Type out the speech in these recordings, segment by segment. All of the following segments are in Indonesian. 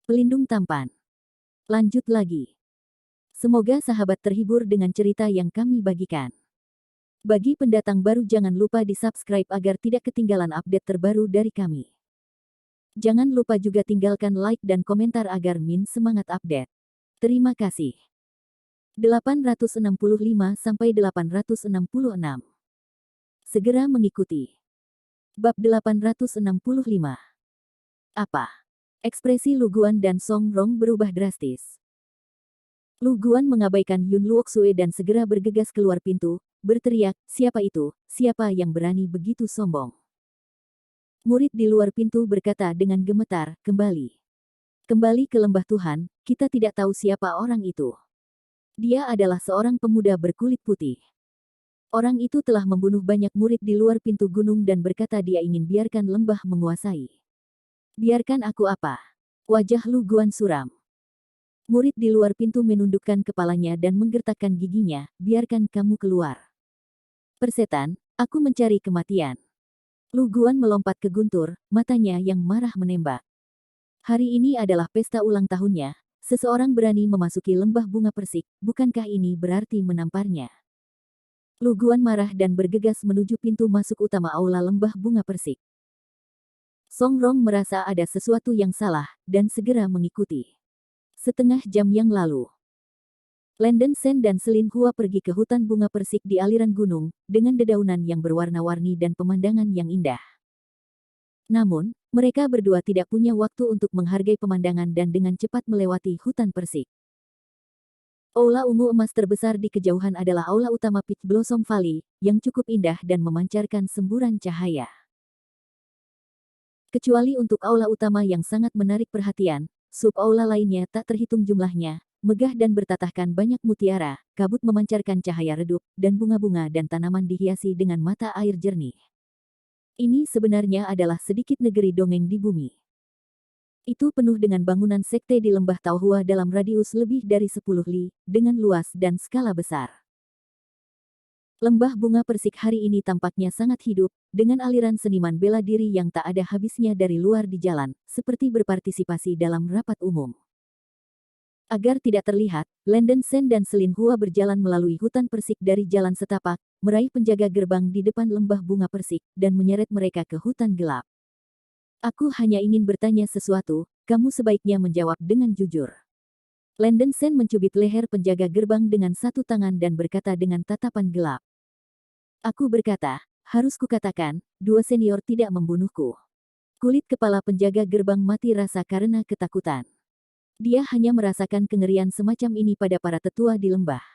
Pelindung tampan. Lanjut lagi. Semoga sahabat terhibur dengan cerita yang kami bagikan. Bagi pendatang baru jangan lupa di-subscribe agar tidak ketinggalan update terbaru dari kami. Jangan lupa juga tinggalkan like dan komentar agar Min semangat update. Terima kasih. 865-866. Segera mengikuti. Bab 865. Apa? Ekspresi Lu Guan dan Song Rong berubah drastis. Lu Guan mengabaikan Yun Luoxue dan segera bergegas keluar pintu, berteriak, "Siapa itu? Siapa yang berani begitu sombong?" Murid di luar pintu berkata dengan gemetar, "Kembali. Kembali ke lembah Tuhan, kita tidak tahu siapa orang itu. Dia adalah seorang pemuda berkulit putih. Orang itu telah membunuh banyak murid di luar pintu gunung dan berkata dia ingin biarkan lembah menguasai." "Biarkan aku apa?" Wajah Lu Guan suram. Murid di luar pintu menundukkan kepalanya dan menggertakkan giginya, "Biarkan kamu keluar. Persetan, aku mencari kematian." Lu Guan melompat ke guntur, matanya yang marah menembak. Hari ini adalah pesta ulang tahunnya, seseorang berani memasuki lembah bunga persik, bukankah ini berarti menamparnya? Lu Guan marah dan bergegas menuju pintu masuk utama aula lembah bunga persik. Song Rong merasa ada sesuatu yang salah, dan segera mengikuti. Setengah jam yang lalu, Landen Sen dan Selin Hua pergi ke hutan bunga persik di aliran gunung, dengan dedaunan yang berwarna-warni dan pemandangan yang indah. Namun, mereka berdua tidak punya waktu untuk menghargai pemandangan dan dengan cepat melewati hutan persik. Aula ungu emas terbesar di kejauhan adalah aula utama Peach Blossom Valley, yang cukup indah dan memancarkan semburan cahaya. Kecuali untuk aula utama yang sangat menarik perhatian, sub-aula lainnya tak terhitung jumlahnya, megah dan bertatahkan banyak mutiara, kabut memancarkan cahaya redup, dan bunga-bunga dan tanaman dihiasi dengan mata air jernih. Ini sebenarnya adalah sedikit negeri dongeng di bumi. Itu penuh dengan bangunan sekte di lembah Taohua dalam radius lebih dari 10 li, dengan luas dan skala besar. Lembah bunga persik hari ini tampaknya sangat hidup, dengan aliran seniman bela diri yang tak ada habisnya dari luar di jalan, seperti berpartisipasi dalam rapat umum. Agar tidak terlihat, Landen Sen dan Selin Hua berjalan melalui hutan persik dari jalan setapak, meraih penjaga gerbang di depan lembah bunga persik, dan menyeret mereka ke hutan gelap. "Aku hanya ingin bertanya sesuatu, kamu sebaiknya menjawab dengan jujur." Landen Sen mencubit leher penjaga gerbang dengan satu tangan dan berkata dengan tatapan gelap. "Aku berkata, harus kukatakan, dua senior tidak membunuhku." Kulit kepala penjaga gerbang mati rasa karena ketakutan. Dia hanya merasakan kengerian semacam ini pada para tetua di lembah.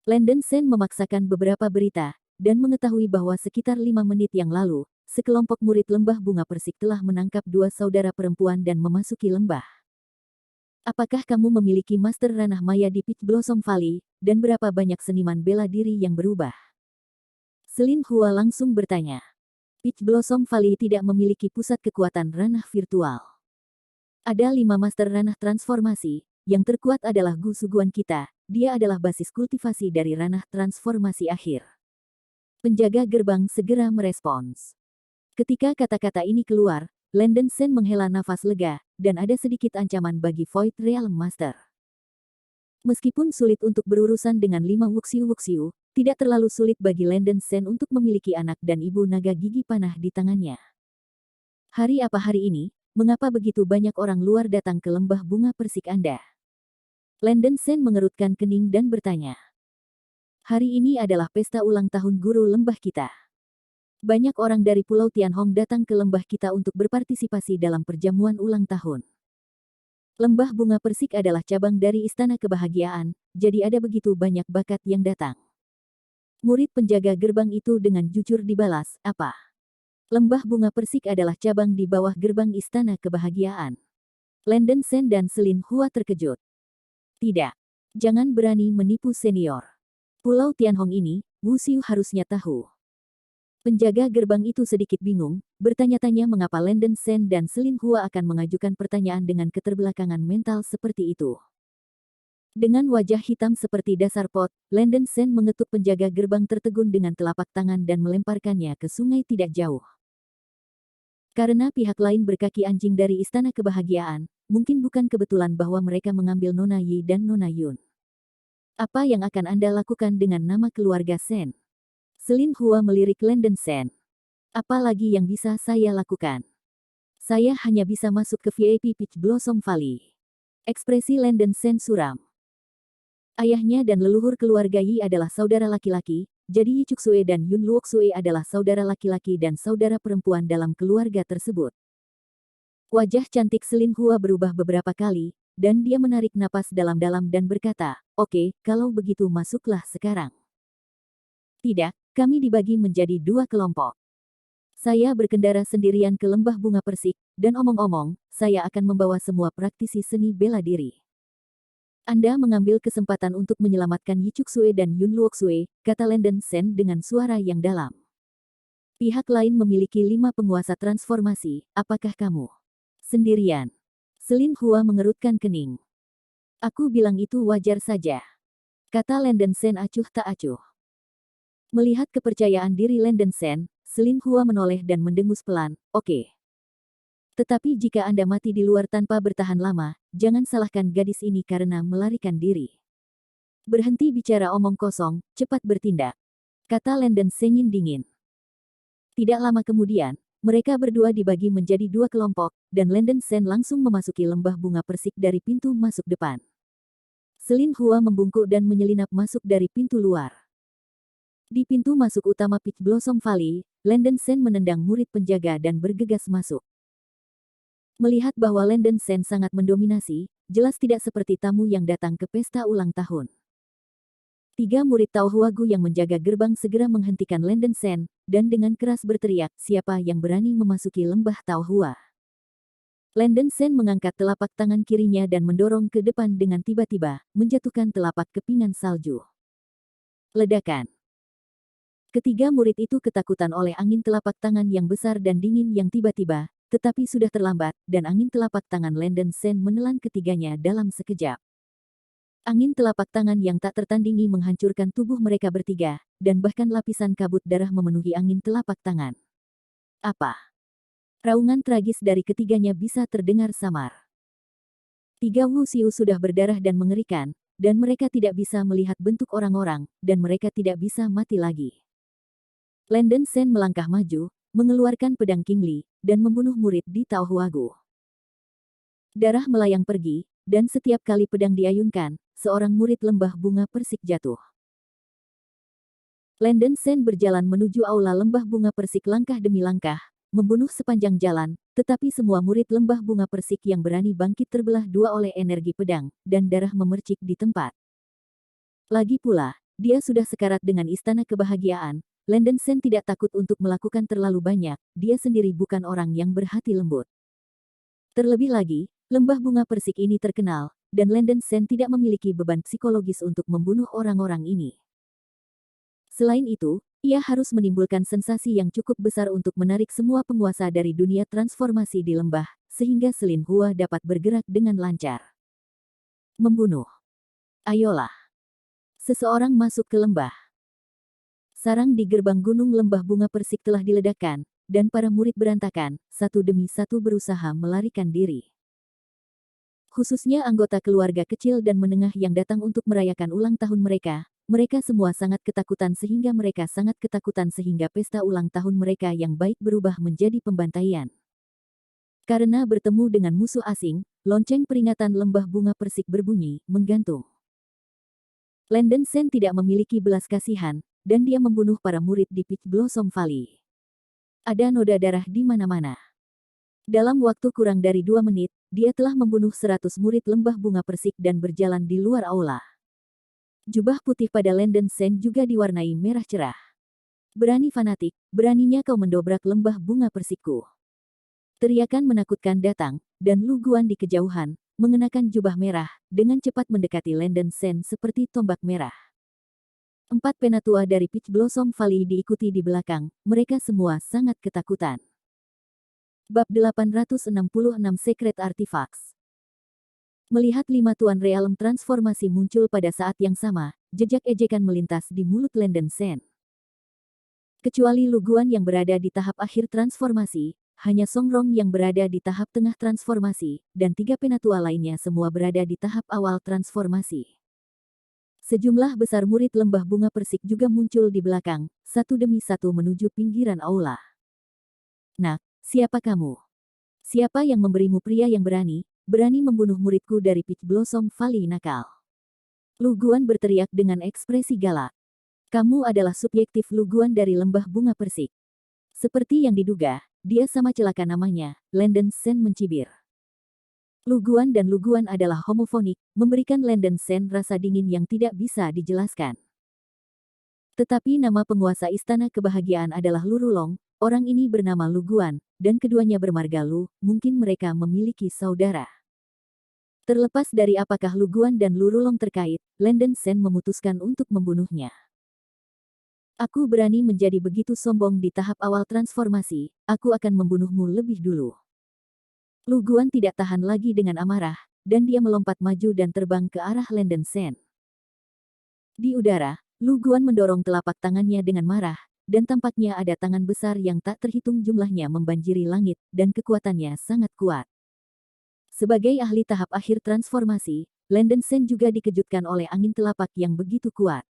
Landen Sen memaksakan beberapa berita, dan mengetahui bahwa sekitar 5 menit yang lalu, sekelompok murid lembah bunga persik telah menangkap dua saudara perempuan dan memasuki lembah. "Apakah kamu memiliki master ranah maya di Peach Blossom Valley, dan berapa banyak seniman bela diri yang berubah?" Selin Hua langsung bertanya. Peach Blossom Valley tidak memiliki pusat kekuatan ranah virtual. Ada 5 master ranah transformasi, yang terkuat adalah Gu Suguan kita, dia adalah basis kultivasi dari ranah transformasi akhir. Penjaga gerbang segera merespons. Ketika kata-kata ini keluar, Landen Sen menghela nafas lega, dan ada sedikit ancaman bagi Void Realm Master. Meskipun sulit untuk berurusan dengan 5 Wuxiu, tidak terlalu sulit bagi Landen Sen untuk memiliki anak dan ibu naga gigi panah di tangannya. "Hari apa hari ini? Mengapa begitu banyak orang luar datang ke lembah bunga persik Anda?" Landen Sen mengerutkan kening dan bertanya. "Hari ini adalah pesta ulang tahun guru lembah kita. Banyak orang dari Pulau Tianhong datang ke lembah kita untuk berpartisipasi dalam perjamuan ulang tahun. Lembah bunga persik adalah cabang dari Istana Kebahagiaan, jadi ada begitu banyak bakat yang datang." Murid penjaga gerbang itu dengan jujur dibalas, "Apa? Lembah bunga persik adalah cabang di bawah gerbang Istana Kebahagiaan?" Landen Sen dan Selin Hua terkejut. "Tidak. Jangan berani menipu senior. Pulau Tianhong ini, Wuxiu harusnya tahu." Penjaga gerbang itu sedikit bingung, bertanya-tanya mengapa Landen Sen dan Selin Hua akan mengajukan pertanyaan dengan keterbelakangan mental seperti itu. Dengan wajah hitam seperti dasar pot, Landen Sen mengetuk penjaga gerbang tertegun dengan telapak tangan dan melemparkannya ke sungai tidak jauh. Karena pihak lain berkaki anjing dari Istana Kebahagiaan, mungkin bukan kebetulan bahwa mereka mengambil Nona Yi dan Nona Yun. Apa yang akan Anda lakukan dengan nama keluarga Sen? Selin Hua melirik Landen Sen. Apa lagi yang bisa saya lakukan? Saya hanya bisa masuk ke VIP Peach Blossom Valley. Ekspresi Landen Sen suram. Ayahnya dan leluhur keluarga Yi adalah saudara laki-laki, jadi Yi Chuksue dan Yun Luoksue adalah saudara laki-laki dan saudara perempuan dalam keluarga tersebut. Wajah cantik Selin Hua berubah beberapa kali, dan dia menarik napas dalam-dalam dan berkata, "Oke, kalau begitu masuklah sekarang." Tidak, kami dibagi menjadi dua kelompok. Saya berkendara sendirian ke Lembah Bunga Persik, dan omong-omong, saya akan membawa semua praktisi seni bela diri. Anda mengambil kesempatan untuk menyelamatkan Yi Chuksue dan Yun Luoksue, kata Landen Sen dengan suara yang dalam. Pihak lain memiliki 5 penguasa transformasi, apakah kamu sendirian? Selin Hua mengerutkan kening. Aku bilang itu wajar saja, kata Landen Sen acuh tak acuh. Melihat kepercayaan diri Landen Sen, Selin Hua menoleh dan mendengus pelan, oke. Tetapi jika Anda mati di luar tanpa bertahan lama, jangan salahkan gadis ini karena melarikan diri. Berhenti bicara omong kosong, cepat bertindak, kata Landen Sen dingin. Tidak lama kemudian, mereka berdua dibagi menjadi dua kelompok, dan Landen Sen langsung memasuki Lembah Bunga Persik dari pintu masuk depan. Selin Hua membungkuk dan menyelinap masuk dari pintu luar. Di pintu masuk utama Peach Blossom Valley, Landen Sen menendang murid penjaga dan bergegas masuk. Melihat bahwa Landen Sen sangat mendominasi, jelas tidak seperti tamu yang datang ke pesta ulang tahun. 3 murid Tao Huagu yang menjaga gerbang segera menghentikan Landen Sen, dan dengan keras berteriak, siapa yang berani memasuki lembah Tao Hua. Landen Sen mengangkat telapak tangan kirinya dan mendorong ke depan dengan tiba-tiba, menjatuhkan telapak kepingan salju. Ledakan. Ketiga murid itu ketakutan oleh angin telapak tangan yang besar dan dingin yang tiba-tiba, tetapi sudah terlambat, dan angin telapak tangan Landen Sen menelan ketiganya dalam sekejap. Angin telapak tangan yang tak tertandingi menghancurkan tubuh mereka bertiga, dan bahkan lapisan kabut darah memenuhi angin telapak tangan. Apa? Raungan tragis dari ketiganya bisa terdengar samar. 3 wusiu sudah berdarah dan mengerikan, dan mereka tidak bisa melihat bentuk orang-orang, dan mereka tidak bisa mati lagi. Landen Sen melangkah maju, mengeluarkan pedang Qingli, dan membunuh murid di Tao Huagu. Darah melayang pergi, dan setiap kali pedang diayunkan, seorang murid lembah bunga persik jatuh. Landen Sen berjalan menuju aula lembah bunga persik langkah demi langkah, membunuh sepanjang jalan, tetapi semua murid lembah bunga persik yang berani bangkit terbelah dua oleh energi pedang, dan darah memercik di tempat. Lagi pula, dia sudah sekarat dengan Istana Kebahagiaan. Landen Sen tidak takut untuk melakukan terlalu banyak, dia sendiri bukan orang yang berhati lembut. Terlebih lagi, lembah bunga persik ini terkenal, dan Landen Sen tidak memiliki beban psikologis untuk membunuh orang-orang ini. Selain itu, ia harus menimbulkan sensasi yang cukup besar untuk menarik semua penguasa dari dunia transformasi di lembah, sehingga Selin Hua dapat bergerak dengan lancar. Membunuh. Ayolah. Seseorang masuk ke lembah. Sarang di gerbang gunung lembah bunga persik telah diledakkan, dan para murid berantakan, satu demi satu berusaha melarikan diri. Khususnya anggota keluarga kecil dan menengah yang datang untuk merayakan ulang tahun mereka, mereka semua sangat ketakutan sehingga pesta ulang tahun mereka yang baik berubah menjadi pembantaian. Karena bertemu dengan musuh asing, lonceng peringatan lembah bunga persik berbunyi, menggantung. Landen Sen tidak memiliki belas kasihan, dan dia membunuh para murid di Peach Blossom Valley. Ada noda darah di mana-mana. Dalam waktu kurang dari 2 menit, dia telah membunuh 100 murid lembah bunga persik dan berjalan di luar aula. Jubah putih pada Landen Sen juga diwarnai merah cerah. Berani fanatik, beraninya kau mendobrak lembah bunga persikku. Teriakan menakutkan datang, dan Lu Guan di kejauhan, mengenakan jubah merah, dengan cepat mendekati Landen Sen seperti tombak merah. 4 penatua dari Peach Blossom Valley diikuti di belakang, mereka semua sangat ketakutan. Bab 866 Secret Artifacts. Melihat 5 tuan realem transformasi muncul pada saat yang sama, jejak ejekan melintas di mulut Landen Sen. Kecuali Lu Guan yang berada di tahap akhir transformasi, hanya Songrong yang berada di tahap tengah transformasi, dan 3 penatua lainnya semua berada di tahap awal transformasi. Sejumlah besar murid lembah bunga persik juga muncul di belakang, satu demi satu menuju pinggiran aula. Nak, siapa kamu? Siapa yang memberimu pria yang berani membunuh muridku dari Peach Blossom Valley nakal? Lu Guan berteriak dengan ekspresi galak. Kamu adalah subjektif Lu Guan dari lembah bunga persik. Seperti yang diduga, dia sama celaka namanya, Landen Sen mencibir. Lu Guan dan Lu Guan adalah homofonik, memberikan Landen Sen rasa dingin yang tidak bisa dijelaskan. Tetapi nama penguasa Istana Kebahagiaan adalah Lu Rulong, orang ini bernama Lu Guan, dan keduanya bermarga Lu, mungkin mereka memiliki saudara. Terlepas dari apakah Lu Guan dan Lu Rulong terkait, Landen Sen memutuskan untuk membunuhnya. Aku berani menjadi begitu sombong di tahap awal transformasi, aku akan membunuhmu lebih dulu. Lu Guan tidak tahan lagi dengan amarah, dan dia melompat maju dan terbang ke arah Landen Sen. Di udara, Lu Guan mendorong telapak tangannya dengan marah, dan tampaknya ada tangan besar yang tak terhitung jumlahnya membanjiri langit, dan kekuatannya sangat kuat. Sebagai ahli tahap akhir transformasi, Landen Sen juga dikejutkan oleh angin telapak yang begitu kuat.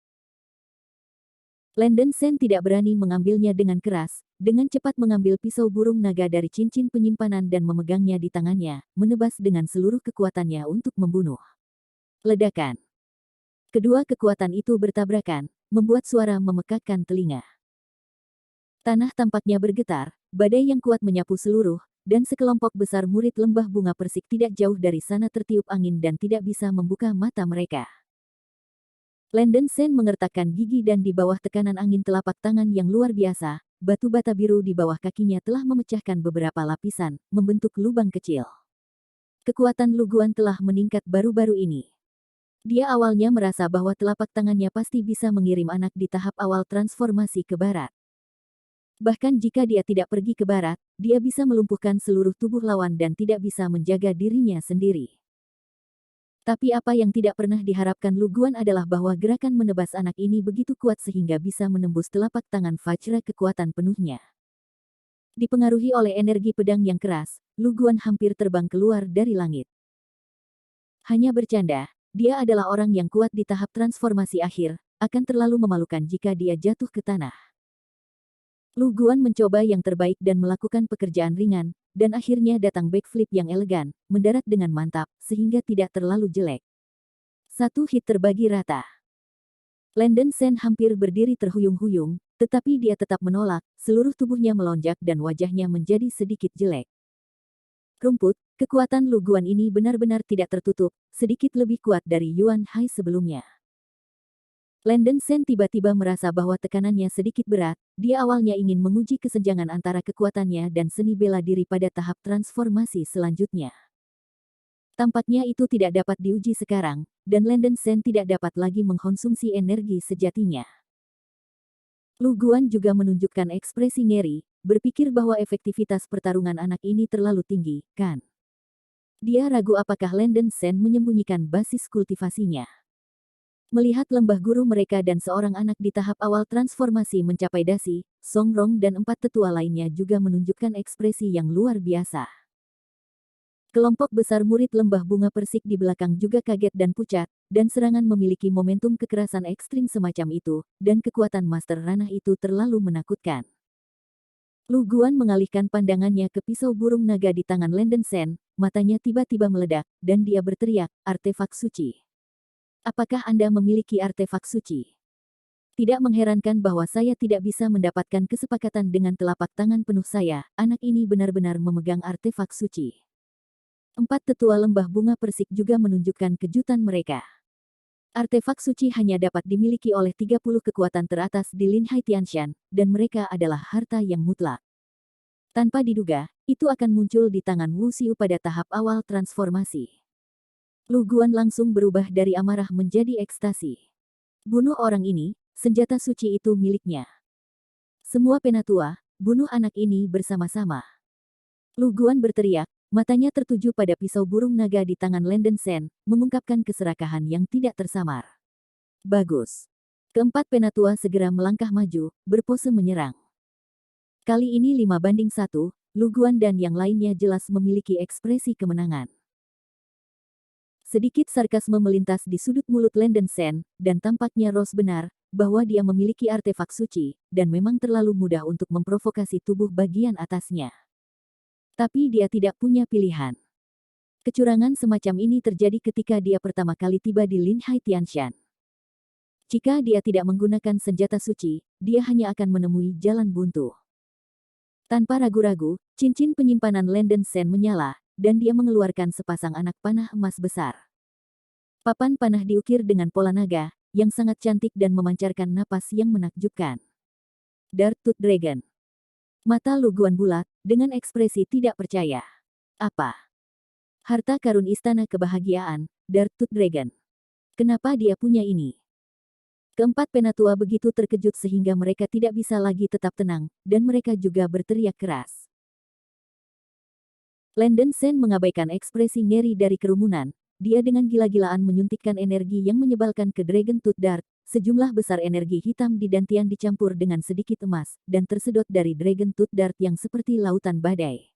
Landen Sen tidak berani mengambilnya dengan keras, dengan cepat mengambil pisau burung naga dari cincin penyimpanan dan memegangnya di tangannya, menebas dengan seluruh kekuatannya untuk membunuh. Ledakan. Kedua kekuatan itu bertabrakan, membuat suara memekakkan telinga. Tanah tampaknya bergetar, badai yang kuat menyapu seluruh, dan sekelompok besar murid lembah bunga persik tidak jauh dari sana tertiup angin dan tidak bisa membuka mata mereka. Landen Sen mengertakkan gigi dan di bawah tekanan angin telapak tangan yang luar biasa, batu bata biru di bawah kakinya telah memecahkan beberapa lapisan, membentuk lubang kecil. Kekuatan Lu Guan telah meningkat baru-baru ini. Dia awalnya merasa bahwa telapak tangannya pasti bisa mengirim anak di tahap awal transformasi ke barat. Bahkan jika dia tidak pergi ke barat, dia bisa melumpuhkan seluruh tubuh lawan dan tidak bisa menjaga dirinya sendiri. Tapi apa yang tidak pernah diharapkan Lu Guan adalah bahwa gerakan menebas anak ini begitu kuat sehingga bisa menembus telapak tangan Vajra kekuatan penuhnya. Dipengaruhi oleh energi pedang yang keras, Lu Guan hampir terbang keluar dari langit. Hanya bercanda, dia adalah orang yang kuat di tahap transformasi akhir, akan terlalu memalukan jika dia jatuh ke tanah. Lu Guan mencoba yang terbaik dan melakukan pekerjaan ringan, dan akhirnya datang backflip yang elegan, mendarat dengan mantap, sehingga tidak terlalu jelek. Satu hit terbagi rata. Landen Sen hampir berdiri terhuyung-huyung, tetapi dia tetap menolak, seluruh tubuhnya melonjak dan wajahnya menjadi sedikit jelek. Rumput, kekuatan Lu Guan ini benar-benar tidak tertutup, sedikit lebih kuat dari Yuan Hai sebelumnya. Landen Sen tiba-tiba merasa bahwa tekanannya sedikit berat, dia awalnya ingin menguji kesenjangan antara kekuatannya dan seni bela diri pada tahap transformasi selanjutnya. Tampaknya itu tidak dapat diuji sekarang, dan Landen Sen tidak dapat lagi mengkonsumsi energi sejatinya. Lu Guan juga menunjukkan ekspresi ngeri, berpikir bahwa efektivitas pertarungan anak ini terlalu tinggi, kan? Dia ragu apakah Landen Sen menyembunyikan basis kultivasinya. Melihat lembah guru mereka dan seorang anak di tahap awal transformasi mencapai dasi, Songrong dan 4 tetua lainnya juga menunjukkan ekspresi yang luar biasa. Kelompok besar murid lembah bunga persik di belakang juga kaget dan pucat, dan serangan memiliki momentum kekerasan ekstrim semacam itu, dan kekuatan Master Ranah itu terlalu menakutkan. Lu Guan mengalihkan pandangannya ke pisau burung naga di tangan Landen Sen, matanya tiba-tiba meledak, dan dia berteriak, artefak suci. Apakah Anda memiliki artefak suci? Tidak mengherankan bahwa saya tidak bisa mendapatkan kesepakatan dengan telapak tangan penuh saya, anak ini benar-benar memegang artefak suci. 4 tetua lembah bunga persik juga menunjukkan kejutan mereka. Artefak suci hanya dapat dimiliki oleh 30 kekuatan teratas di Lin Hai Tianshan, dan mereka adalah harta yang mutlak. Tanpa diduga, itu akan muncul di tangan Wu Xiu pada tahap awal transformasi. Lu Guan langsung berubah dari amarah menjadi ekstasi. Bunuh orang ini, senjata suci itu miliknya. Semua penatua, bunuh anak ini bersama-sama. Lu Guan berteriak, matanya tertuju pada pisau burung naga di tangan Landen Sen, mengungkapkan keserakahan yang tidak tersamar. Bagus. Keempat penatua segera melangkah maju, berpose menyerang. Kali ini 5-1, Lu Guan dan yang lainnya jelas memiliki ekspresi kemenangan. Sedikit sarkasme melintas di sudut mulut Landen Sen, dan tampaknya Rose benar, bahwa dia memiliki artefak suci, dan memang terlalu mudah untuk memprovokasi tubuh bagian atasnya. Tapi dia tidak punya pilihan. Kecurangan semacam ini terjadi ketika dia pertama kali tiba di Lin Hai Tianshan. Jika dia tidak menggunakan senjata suci, dia hanya akan menemui jalan buntu. Tanpa ragu-ragu, cincin penyimpanan Landen Sen menyala, dan dia mengeluarkan sepasang anak panah emas besar. Papan panah diukir dengan pola naga, yang sangat cantik dan memancarkan napas yang menakjubkan. Dark Tooth Dragon. Mata Lu Guan bulat, dengan ekspresi tidak percaya. Apa? Harta karun istana kebahagiaan, Dark Tooth Dragon. Kenapa dia punya ini? Keempat penatua begitu terkejut sehingga mereka tidak bisa lagi tetap tenang, dan mereka juga berteriak keras. Landen Sen mengabaikan ekspresi ngeri dari kerumunan, dia dengan gila-gilaan menyuntikkan energi yang menyebalkan ke Dragon Tooth Dart, sejumlah besar energi hitam di dantian dicampur dengan sedikit emas, dan tersedot dari Dragon Tooth Dart yang seperti lautan badai.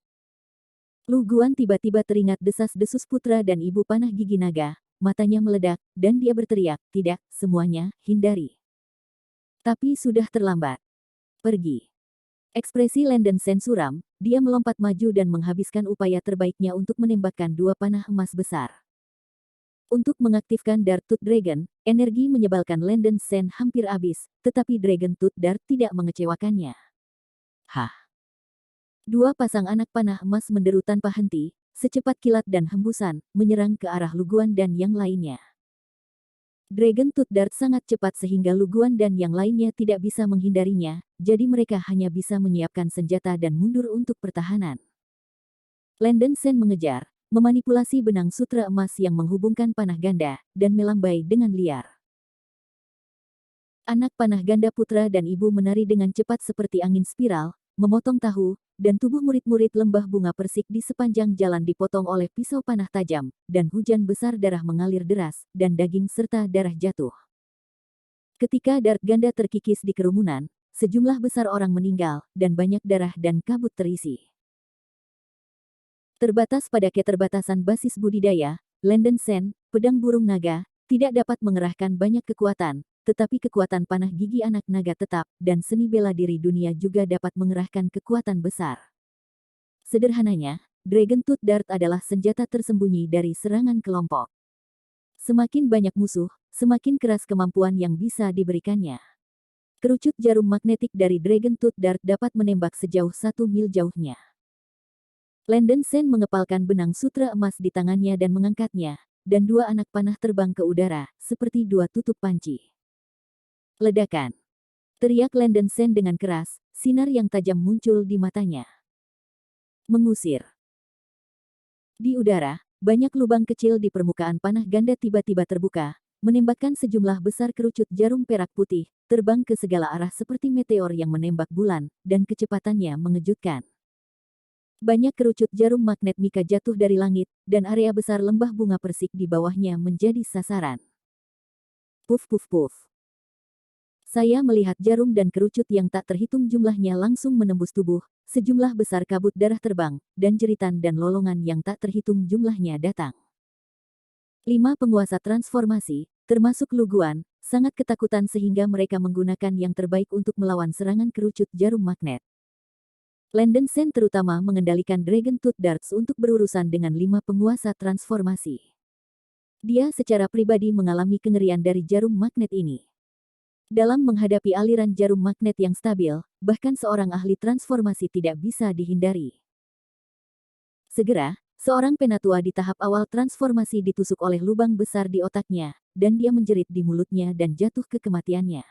Lu Guan tiba-tiba teringat desas-desus putra dan ibu panah gigi naga, matanya meledak, dan dia berteriak, tidak, semuanya, hindari. Tapi sudah terlambat. Pergi. Ekspresi Landen Sen suram, dia melompat maju dan menghabiskan upaya terbaiknya untuk menembakkan dua panah emas besar. Untuk mengaktifkan Dark Tooth Dragon, energi menyebalkan Landen Sen hampir habis, tetapi Dragon Tooth Dart tidak mengecewakannya. Hah! Dua pasang anak panah emas menderu tanpa henti, secepat kilat dan hembusan, menyerang ke arah Lu Guan dan yang lainnya. Dragon Tooth Dart sangat cepat sehingga Lu Guan dan yang lainnya tidak bisa menghindarinya, jadi mereka hanya bisa menyiapkan senjata dan mundur untuk pertahanan. Landen Sen mengejar, memanipulasi benang sutra emas yang menghubungkan panah ganda, dan melambai dengan liar. Anak panah ganda putra dan ibu menari dengan cepat seperti angin spiral, memotong tahu, dan tubuh murid-murid lembah bunga persik di sepanjang jalan dipotong oleh pisau panah tajam, dan hujan besar darah mengalir deras, dan daging serta darah jatuh. Ketika dart ganda terkikis di kerumunan, sejumlah besar orang meninggal, dan banyak darah dan kabut terisi. Terbatas pada keterbatasan basis budidaya, Landen Sen, pedang burung naga, tidak dapat mengerahkan banyak kekuatan, tetapi kekuatan panah gigi anak naga tetap, dan seni bela diri dunia juga dapat mengerahkan kekuatan besar. Sederhananya, Dragon Tooth Dart adalah senjata tersembunyi dari serangan kelompok. Semakin banyak musuh, semakin keras kemampuan yang bisa diberikannya. Kerucut jarum magnetik dari Dragon Tooth Dart dapat menembak sejauh 1 mil jauhnya. Landen Sen mengepalkan benang sutra emas di tangannya dan mengangkatnya, dan dua anak panah terbang ke udara, seperti dua tutup panci. Ledakan. Teriak Landen Sen dengan keras, sinar yang tajam muncul di matanya. Mengusir. Di udara, banyak lubang kecil di permukaan panah ganda tiba-tiba terbuka, menembakkan sejumlah besar kerucut jarum perak putih, terbang ke segala arah seperti meteor yang menembak bulan, dan kecepatannya mengejutkan. Banyak kerucut jarum magnet Mika jatuh dari langit, dan area besar lembah bunga persik di bawahnya menjadi sasaran. Puf puf puf. Saya melihat jarum dan kerucut yang tak terhitung jumlahnya langsung menembus tubuh, sejumlah besar kabut darah terbang, dan jeritan dan lolongan yang tak terhitung jumlahnya datang. 5 penguasa transformasi, termasuk Lu Guan, sangat ketakutan sehingga mereka menggunakan yang terbaik untuk melawan serangan kerucut jarum magnet. Landen Sen terutama mengendalikan Dragon Tooth Darts untuk berurusan dengan 5 penguasa transformasi. Dia secara pribadi mengalami kengerian dari jarum magnet ini. Dalam menghadapi aliran jarum magnet yang stabil, bahkan seorang ahli transformasi tidak bisa dihindari. Segera, seorang penatua di tahap awal transformasi ditusuk oleh lubang besar di otaknya, dan dia menjerit di mulutnya dan jatuh ke kematiannya.